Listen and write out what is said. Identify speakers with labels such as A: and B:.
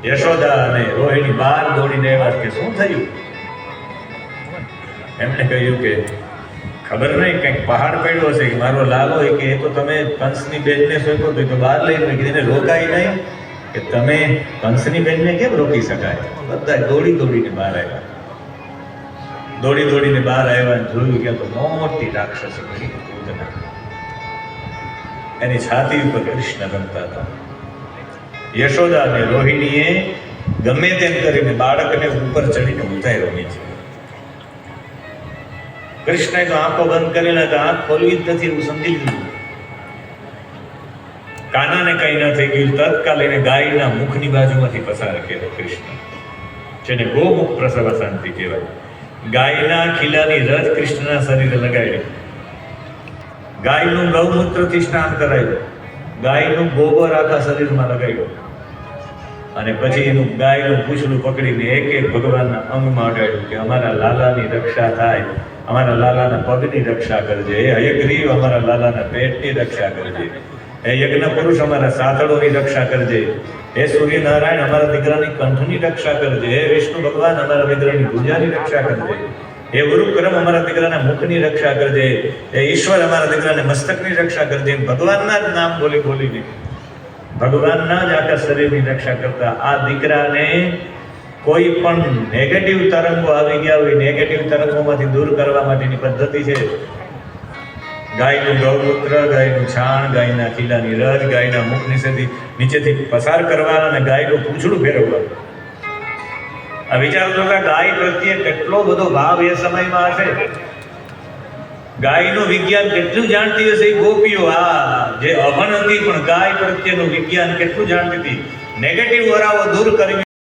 A: યશોદા અને રોહિણી બહાર દોડીને આવ્યા કે શું થયું? એમણે કહ્યું કે ખબર નહીં, કંઈક પહાડ પડ્યો હશે કે મારો લાલો કે એ તો તમે કંસની બેનને સોંપ્યો તો બહાર લઈને મૂકી, એને રોકાઈ નહીં કે તમે કંસની બેનને કેમ રોકી શકાય? બધા દોડી દોડીને બહાર આવ્યા. દોડી દોડીને બહાર આવ્યા અને જોયું કે તો મોટી રાક્ષસી બની પૂતના. એની છાતી ઉપર કૃષ્ણ રમતા હતા. યશોદા અને રોહિણીએ ગમે તેમ કરીને બાળકને ઉપર ચડીને ઉતાર્યો નીચે. કૃષ્ણએ તો આંખો બંધ કરેલા હતા, આંખ ખોલવી જ નથી એવું સમજી લીધું. કાનાને કઈ ન થઈ ગયું, તત્કાલ એને ગાયના મુખની બાજુમાંથી પસાર કર્યો કૃષ્ણ, જેને ગોમુખ પ્રસવ શાંતિ કહેવાય. ગાયના ખીલાની રજ કૃષ્ણના શરીરે લગાડી, ગાયનું ગૌમૂત્રથી સ્નાન કરાયું, ગાયનું ગોબર આખા શરીરમાં લગાવ્યું અને પછી એનું ગાયનું પૂંછડું પકડીને એક એક ભગવાનના અંગમાં અડાડ્યું કે અમારા લાલાની રક્ષા થાય, અમારા લાલાના પગની રક્ષા કરજે, હે હયગ્રીવ અમારા લાલાના પેટની રક્ષા કરજે, હે યજ્ઞ પુરુષ અમારા સાથળોની રક્ષા કરજે, હે સૂર્યનારાયણ અમારા દીકરાની કંઠની રક્ષા કરજે, હે વિષ્ણુ ભગવાન અમારા દીકરાની ભુજાની રક્ષા કરજે, હે ગુરુક્રમ અમારા દીકરાના મુખની રક્ષા કરજે, હે ઈશ્વર અમારા દીકરાને મસ્તકની રક્ષા કરજે. ભગવાનના જ નામ બોલી બોલીને ભગવાનના જ આખા શરીરની રક્ષા કરતા આ દીકરાને કોઈ પણ નેગેટિવ તરંગો આવી ગયા હોય, નેગેટિવ તરંગોમાંથી દૂર કરવા માટેની પદ્ધતિ છે. ગાયનું ગૌમૂત્ર, ગાયનું છાણ, ગાયના ખીલાની રજ ગાયના મુખ નીચેથી પસાર કરવાના અને ગાયનું પૂંછડું ફેરવવાનું. આ વિચારો તો ગાય પ્રત્યે કેટલો બધો ભાવ એ સમયમાં હશે. ગાયનું વિજ્ઞાન કેટલું જાણતી હશે એ ગોપીઓ. આ જે અભણ હતી પણ ગાય પ્રત્યેનું વિજ્ઞાન કેટલું જાણતી હતી. નેગેટિવ વરાઓ દૂર કરવી